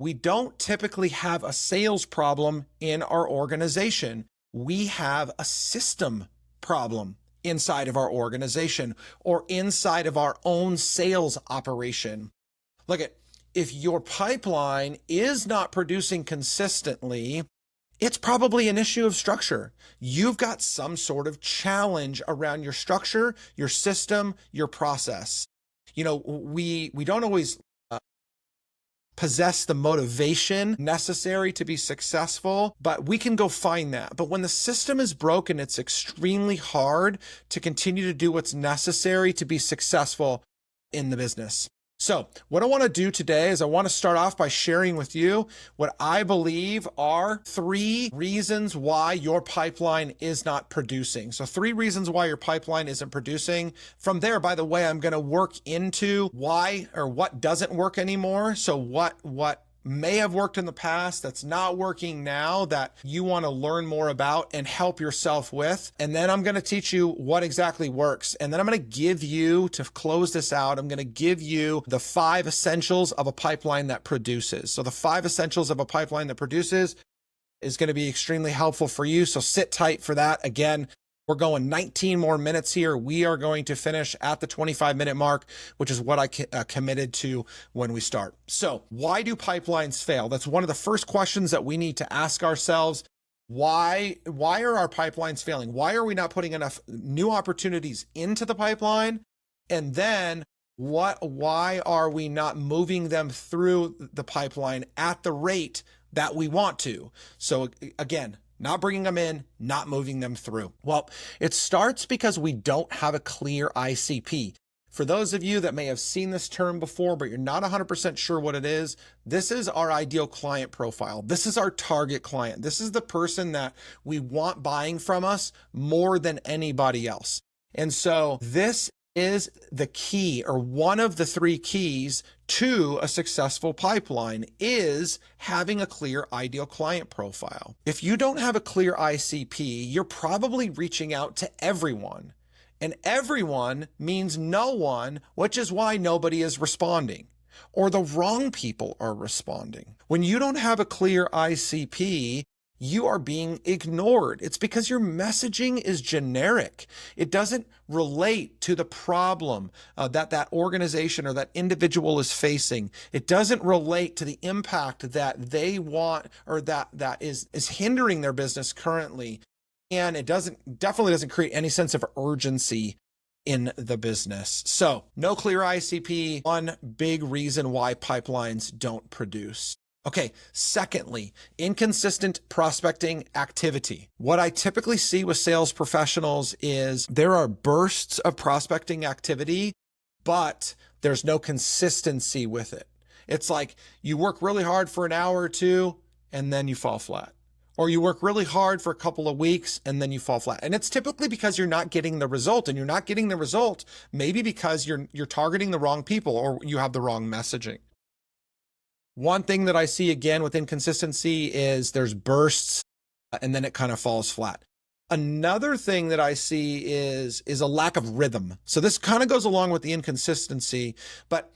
We don't typically have a sales problem in our organization. We have a system problem inside of our organization or inside of our own sales operation. Look at, if your pipeline is not producing consistently, it's probably an issue of structure. You've got some sort of challenge around your structure, your system, your process. We don't always possess the motivation necessary to be successful, but we can go find that. But when the system is broken, it's extremely hard to continue to do what's necessary to be successful in the business. So what I want to do today is I want to start off by sharing with you what I believe are 3 reasons why your pipeline is not producing. So 3 reasons why your pipeline isn't producing. From there, by the way, I'm going to work into why or what doesn't work anymore. So what may have worked in the past that's not working now that you want to learn more about and help yourself with. And then I'm going to teach you what exactly works. And then I'm going to give you, to close this out, I'm going to give you the 5 essentials of a pipeline that produces. So the 5 essentials of a pipeline that produces is going to be extremely helpful for you. So sit tight for that. Again, we're going 19 more minutes here. We are going to finish at the 25-minute mark, which is what I committed to when we start. So why do pipelines fail? That's one of the first questions that we need to ask ourselves. Why are our pipelines failing? Why are we not putting enough new opportunities into the pipeline? And then why are we not moving them through the pipeline at the rate that we want to? So again, not bringing them in, not moving them through. Well, it starts because we don't have a clear ICP. For those of you that may have seen this term before, but you're not 100% sure what it is, this is our ideal client profile. This is our target client. This is the person that we want buying from us more than anybody else. And so this is the key, or one of the 3 keys to a successful pipeline, is having a clear ideal client profile. If you don't have a clear ICP, you're probably reaching out to everyone, and everyone means no one, which is why nobody is responding, or the wrong people are responding. When you don't have a clear ICP, you are being ignored. It's because your messaging is generic. It doesn't relate to the problem that organization or that individual is facing. It doesn't relate to the impact that they want, or that is hindering their business currently. And it definitely doesn't create any sense of urgency in the business. So no clear ICP, one big reason why pipelines don't produce. Okay, secondly, inconsistent prospecting activity. What I typically see with sales professionals is there are bursts of prospecting activity, but there's no consistency with it. It's like you work really hard for an hour or 2 and then you fall flat. Or you work really hard for a couple of weeks and then you fall flat. And it's typically because you're not getting the result, and you're not getting the result maybe because you're targeting the wrong people or you have the wrong messaging. One thing that I see again with inconsistency is there's bursts and then it kind of falls flat. Another thing that I see is a lack of rhythm. So this kind of goes along with the inconsistency, but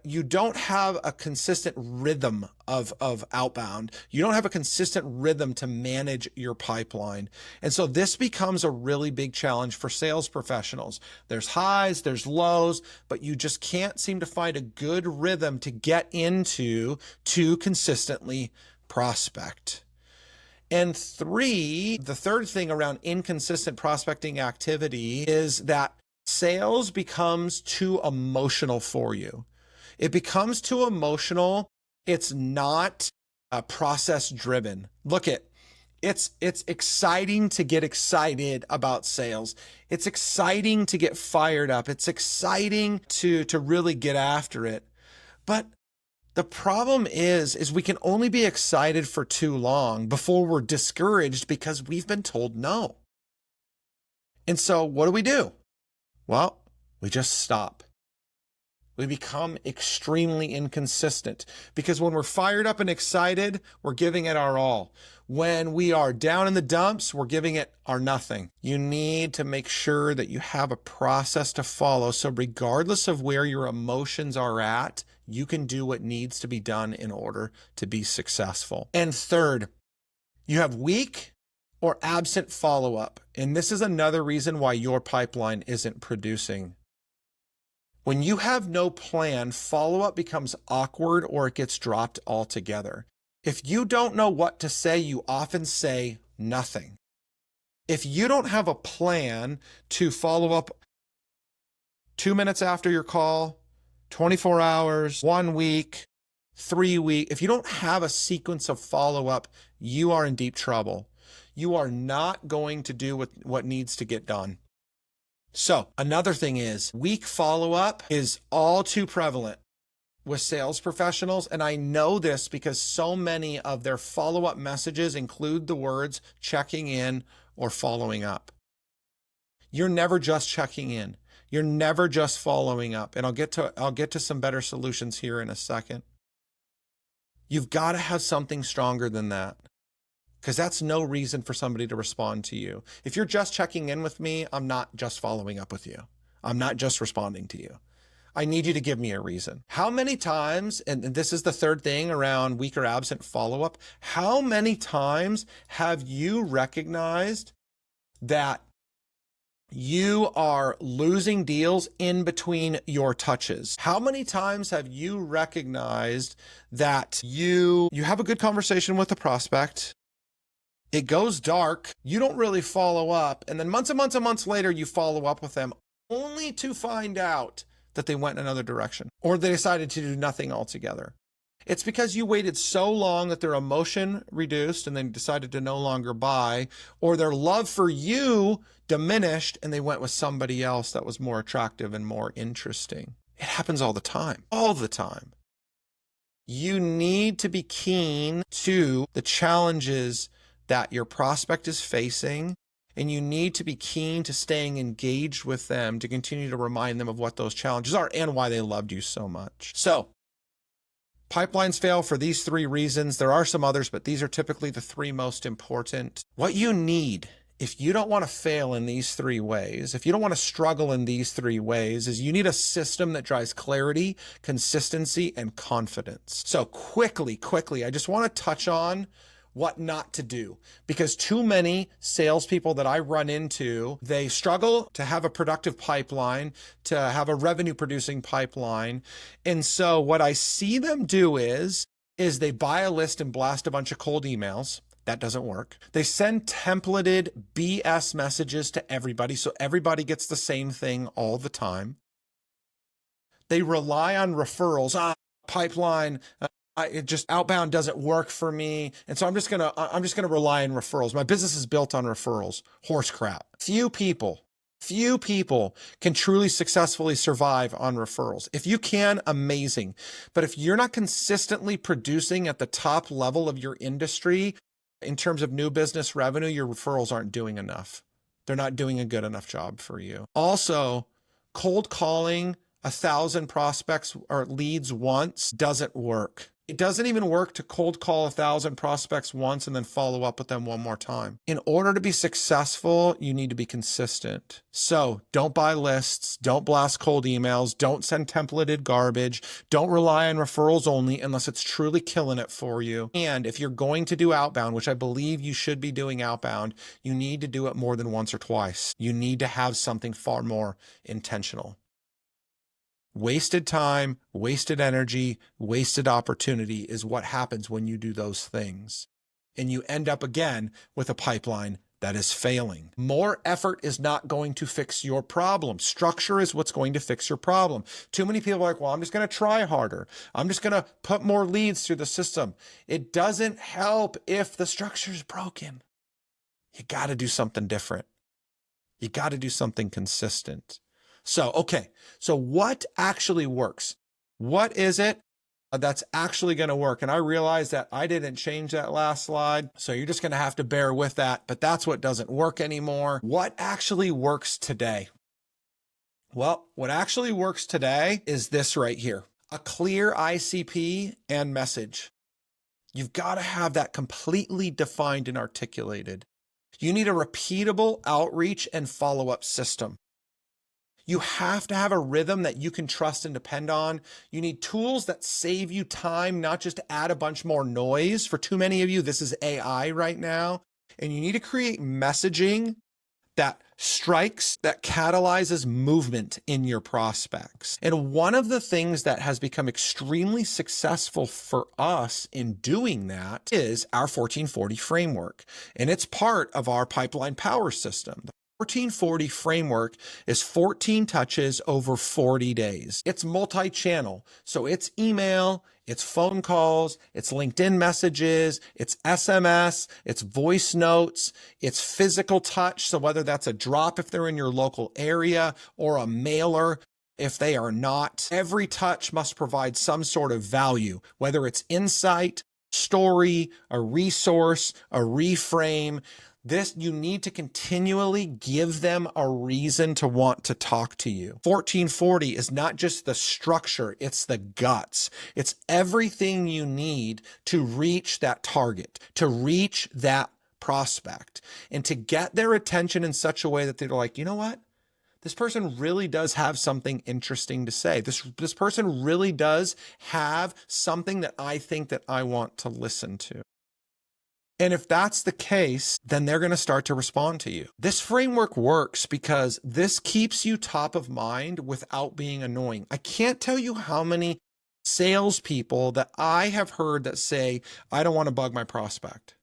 you don't have a consistent rhythm of outbound. You don't have a consistent rhythm to manage your pipeline. And so this becomes a really big challenge for sales professionals. There's highs, there's lows, but you just can't seem to find a good rhythm to get into to consistently prospect. And 3, the third thing around inconsistent prospecting activity is that sales becomes too emotional for you. It becomes too emotional. It's not process driven. Look it's exciting to get excited about sales. It's exciting to get fired up. It's exciting to really get after it. But the problem is we can only be excited for too long before we're discouraged because we've been told no. And so what do? Well, we just stop. We become extremely inconsistent because when we're fired up and excited, we're giving it our all. When we are down in the dumps, we're giving it our nothing. You need to make sure that you have a process to follow. So regardless of where your emotions are at, you can do what needs to be done in order to be successful. And third, you have weak or absent follow-up. And this is another reason why your pipeline isn't producing. When you have no plan, follow-up becomes awkward or it gets dropped altogether. If you don't know what to say, you often say nothing. If you don't have a plan to follow up 2 minutes after your call, 24 hours, 1 week, 3 weeks, if you don't have a sequence of follow-up, you are in deep trouble. You are not going to do what needs to get done. So another thing is weak follow-up is all too prevalent with sales professionals. And I know this because so many of their follow-up messages include the words checking in or following up. You're never just checking in. You're never just following up. And I'll get to some better solutions here in a second. You've got to have something stronger than that, because that's no reason for somebody to respond to you. If you're just checking in with me, I'm not just following up with you. I'm not just responding to you. I need you to give me a reason. How many times, and this is the third thing around weak or absent follow-up, how many times have you recognized that you are losing deals in between your touches? How many times have you recognized that you have a good conversation with a prospect, it goes dark, you don't really follow up, and then months and months and months later, you follow up with them only to find out that they went in another direction or they decided to do nothing altogether? It's because you waited so long that their emotion reduced and they decided to no longer buy, or their love for you diminished and they went with somebody else that was more attractive and more interesting. It happens all the time, all the time. You need to be keen to the challenges that your prospect is facing, and you need to be keen to staying engaged with them to continue to remind them of what those challenges are and why they loved you so much. So, pipelines fail for these 3 reasons. There are some others, but these are typically the 3 most important. What you need, if you don't want to fail in these 3 ways, if you don't want to struggle in these 3 ways, is you need a system that drives clarity, consistency, and confidence. So quickly, I just want to touch on what not to do, because too many salespeople that I run into, they struggle to have a productive pipeline, to have a revenue producing pipeline. And so what I see them do is they buy a list and blast a bunch of cold emails. That doesn't work. They send templated BS messages to everybody, so everybody gets the same thing all the time. They rely on referrals. Pipeline, it just outbound doesn't work for me. And so I'm just gonna rely on referrals. My business is built on referrals. Horse crap. Few people can truly successfully survive on referrals. If you can, amazing. But if you're not consistently producing at the top level of your industry in terms of new business revenue, your referrals aren't doing enough. They're not doing a good enough job for you. Also, cold calling 1,000 prospects or leads once doesn't work. It doesn't even work to cold call 1,000 prospects once and then follow up with them one more time. In order to be successful, you need to be consistent. So don't buy lists, don't blast cold emails, don't send templated garbage, don't rely on referrals only unless it's truly killing it for you. And if you're going to do outbound, which I believe you should be doing outbound, you need to do it more than once or twice. You need to have something far more intentional. Wasted time, wasted energy, wasted opportunity is what happens when you do those things. And you end up again with a pipeline that is failing. More effort is not going to fix your problem. Structure is what's going to fix your problem. Too many people are like, well, I'm just going to try harder. I'm just going to put more leads through the system. It doesn't help if the structure is broken. You got to do something different. You got to do something consistent. So what actually works? What is it that's actually going to work? And I realize that I didn't change that last slide, so you're just going to have to bear with that, but that's what doesn't work anymore. What actually works today? Well, what actually works today is this right here. A clear ICP and message. You've got to have that completely defined and articulated. You need a repeatable outreach and follow-up system. You have to have a rhythm that you can trust and depend on. You need tools that save you time, not just to add a bunch more noise. For too many of you, this is AI right now. And you need to create messaging that strikes, that catalyzes movement in your prospects. And one of the things that has become extremely successful for us in doing that is our 1440 framework. And it's part of our pipeline power system. The 1440 framework is 14 touches over 40 days. It's multi-channel. So it's email, it's phone calls, it's LinkedIn messages, it's SMS, it's voice notes, it's physical touch. So whether that's a drop if they're in your local area or a mailer if they are not, every touch must provide some sort of value, whether it's insight, story, a resource, a reframe. You need to continually give them a reason to want to talk to you. 1440 is not just the structure, it's the guts. It's everything you need to reach that target, to reach that prospect, and to get their attention in such a way that they're like, you know what? This person really does have something interesting to say. This person really does have something that I think that I want to listen to. And if that's the case, then they're going to start to respond to you. This framework works because this keeps you top of mind without being annoying. I can't tell you how many salespeople that I have heard that say, I don't want to bug my prospect.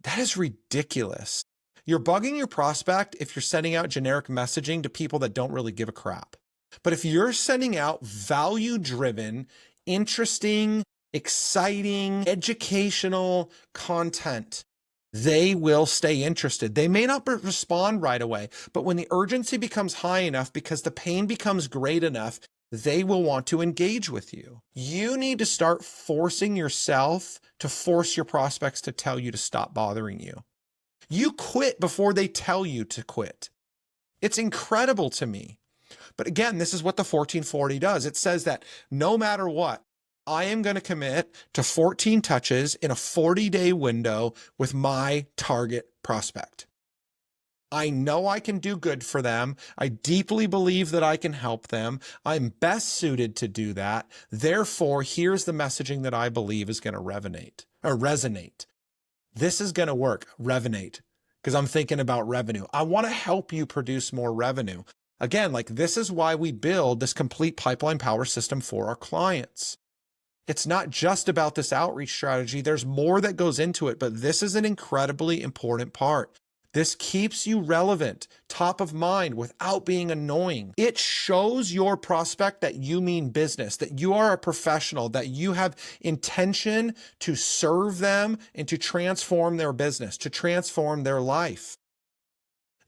That is ridiculous. You're bugging your prospect if you're sending out generic messaging to people that don't really give a crap. But if you're sending out value-driven, interesting, exciting, educational content, they will stay interested. They may not respond right away, but when the urgency becomes high enough because the pain becomes great enough, they will want to engage with you. You need to start forcing yourself to force your prospects to tell you to stop bothering you. You quit before they tell you to quit. It's incredible to me. But again, this is what the 1440 does. It says that no matter what, I am going to commit to 14 touches in a 40-day window with my target prospect. I know I can do good for them. I deeply believe that I can help them. I'm best suited to do that. Therefore, here's the messaging that I believe is going to resonate. This is going to work, resonate, because I'm thinking about revenue. I want to help you produce more revenue. Again, like this is why we build this complete pipeline power system for our clients. It's not just about this outreach strategy. There's more that goes into it, but this is an incredibly important part. This keeps you relevant, top of mind without being annoying. It shows your prospect that you mean business, that you are a professional, that you have intention to serve them and to transform their business, to transform their life.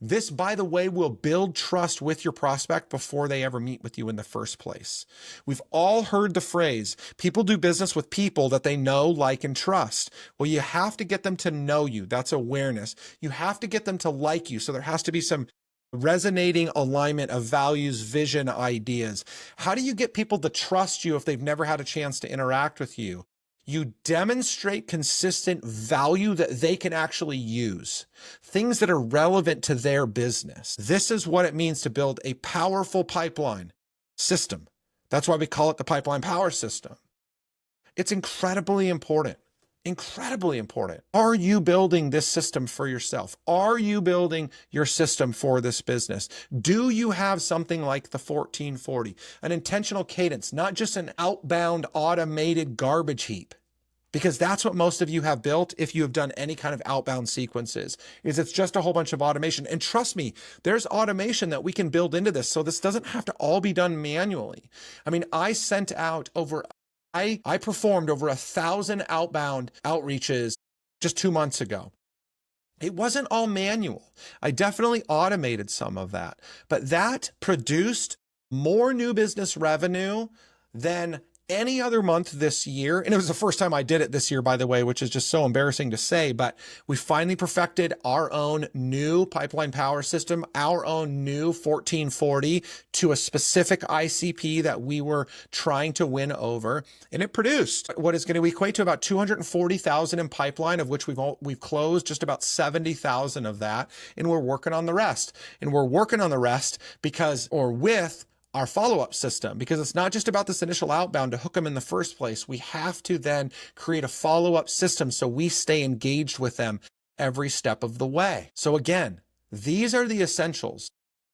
This, by the way, will build trust with your prospect before they ever meet with you in the first place. We've all heard the phrase, people do business with people that they know, like, and trust. Well, you have to get them to know you. That's awareness. You have to get them to like you. So there has to be some resonating alignment of values, vision, ideas. How do you get people to trust you if they've never had a chance to interact with you? You demonstrate consistent value that they can actually use, things that are relevant to their business. This is what it means to build a powerful pipeline system. That's why we call it the pipeline power system. It's incredibly important. Incredibly important. Are you building this system for yourself? Are you building your system for this business? Do you have something like the 1440, an intentional cadence, not just an outbound automated garbage heap? Because that's what most of you have built if you have done any kind of outbound sequences, is it's just a whole bunch of automation. And trust me, there's automation that we can build into this. So this doesn't have to all be done manually. I mean, I performed over 1,000 outbound outreaches just 2 months ago. It wasn't all manual. I definitely automated some of that, but that produced more new business revenue than any other month this year, and it was the first time I did it this year, by the way, which is just so embarrassing to say, but we finally perfected our own new pipeline power system, our own new 1440 to a specific ICP that we were trying to win over. And it produced what is going to equate to about 240,000 in pipeline, of which we've closed just about 70,000 of that. And we're working on the rest. And we're working on the rest with our follow-up system, because it's not just about this initial outbound to hook them in the first place. We have to then create a follow-up system so we stay engaged with them every step of the way. So again, these are the essentials.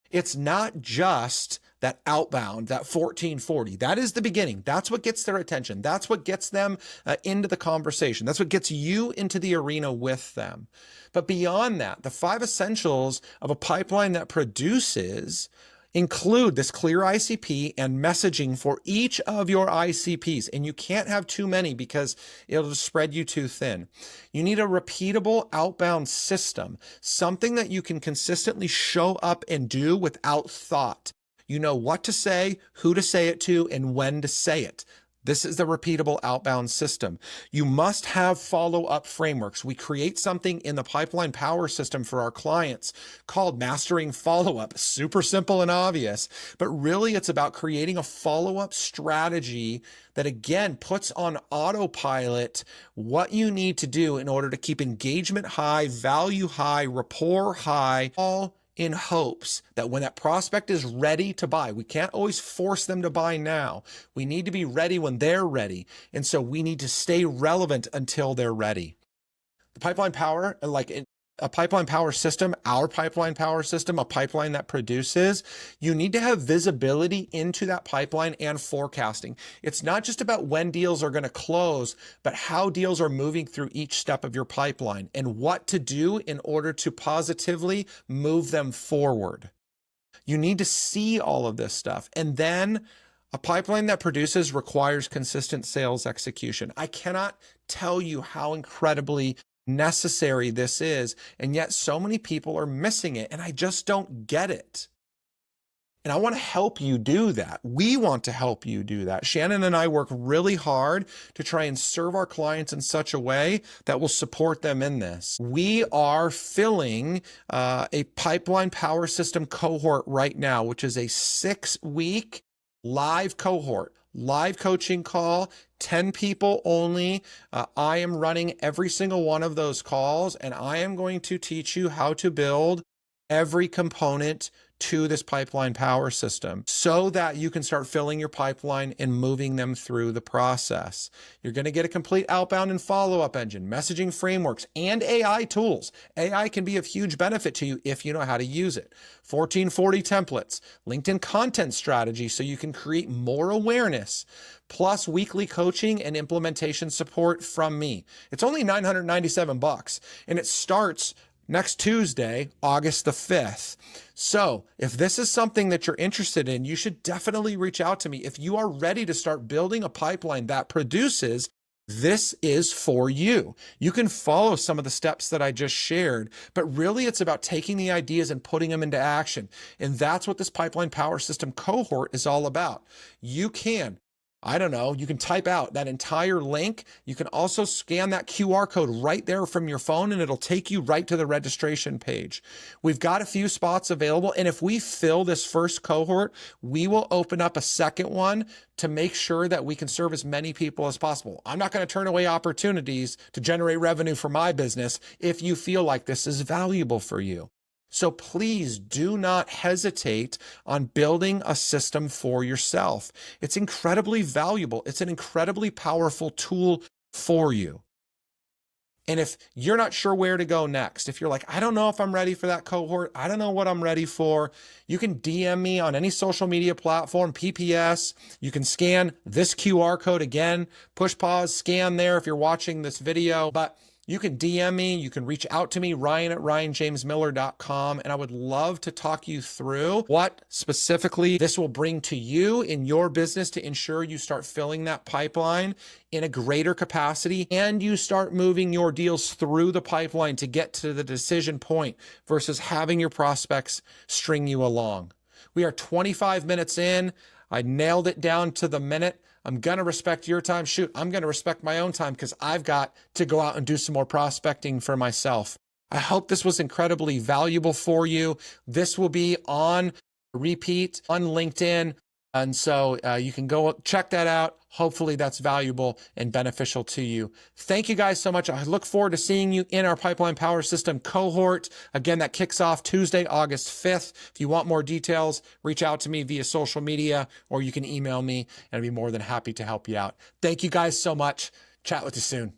It's not just that outbound, that 1440. That is the beginning. That's what gets their attention. That's what gets them into the conversation. That's what gets you into the arena with them. But beyond that, the 5 essentials of a pipeline that produces include this clear ICP and messaging for each of your ICPs. And you can't have too many because it'll just spread you too thin. You need a repeatable outbound system, something that you can consistently show up and do without thought. You know what to say, who to say it to, and when to say it. This is the repeatable outbound system. You must have follow-up frameworks. We create something in the pipeline power system for our clients called Mastering Follow-Up. Super simple and obvious, but really it's about creating a follow-up strategy that again puts on autopilot what you need to do in order to keep engagement high, value high, rapport high, all in hopes that when that prospect is ready to buy, we can't always force them to buy now. We need to be ready when they're ready. And so we need to stay relevant until they're ready. The pipeline power, like a pipeline power system, our pipeline power system, a pipeline that produces, you need to have visibility into that pipeline and forecasting. It's not just about when deals are going to close, but how deals are moving through each step of your pipeline and what to do in order to positively move them forward. You need to see all of this stuff. And then a pipeline that produces requires consistent sales execution. I cannot tell you how incredibly necessary this is, and yet so many people are missing it, and I just don't get it. And I want to help you do that. We want to help you do that. Shannon and I work really hard to try and serve our clients in such a way that will support them in this. We are filling a pipeline power system cohort right now, which is a 6-week live cohort. Live coaching call, 10 people only. I am running every single one of those calls, and I am going to teach you how to build every component to this pipeline power system so that you can start filling your pipeline and moving them through the process. You're going to get a complete outbound and follow-up engine, messaging frameworks, and AI tools. AI can be of huge benefit to you if you know how to use it. 1440 templates, LinkedIn content strategy so you can create more awareness, plus weekly coaching and implementation support from me. It's only $997 and it starts next Tuesday, August the 5th. So if this is something that you're interested in, you should definitely reach out to me. If you are ready to start building a pipeline that produces, this is for you. You can follow some of the steps that I just shared, but really it's about taking the ideas and putting them into action. And that's what this pipeline power system cohort is all about. You can type out that entire link. You can also scan that QR code right there from your phone and it'll take you right to the registration page. We've got a few spots available. And if we fill this first cohort, we will open up a second one to make sure that we can serve as many people as possible. I'm not going to turn away opportunities to generate revenue for my business if you feel like this is valuable for you. So please do not hesitate on building a system for yourself. It's incredibly valuable. It's an incredibly powerful tool for you. And if you're not sure where to go next, if you're like, I don't know if I'm ready for that cohort, I don't know what I'm ready for, you can DM me on any social media platform, PPS. You can scan this QR code again, push pause, scan there if you're watching this video. But you can DM me, you can reach out to me, ryan@ryanjamesmiller.com, and I would love to talk you through what specifically this will bring to you in your business to ensure you start filling that pipeline in a greater capacity and you start moving your deals through the pipeline to get to the decision point versus having your prospects string you along. We are 25 minutes in. I nailed it down to the minute. I'm going to respect your time. Shoot, I'm going to respect my own time because I've got to go out and do some more prospecting for myself. I hope this was incredibly valuable for you. This will be on repeat on LinkedIn. And so you can go check that out. Hopefully that's valuable and beneficial to you. Thank you guys so much. I look forward to seeing you in our Pipeline Power System cohort. Again, that kicks off Tuesday, August 5th. If you want more details, reach out to me via social media, or you can email me and I'd be more than happy to help you out. Thank you guys so much. Chat with you soon.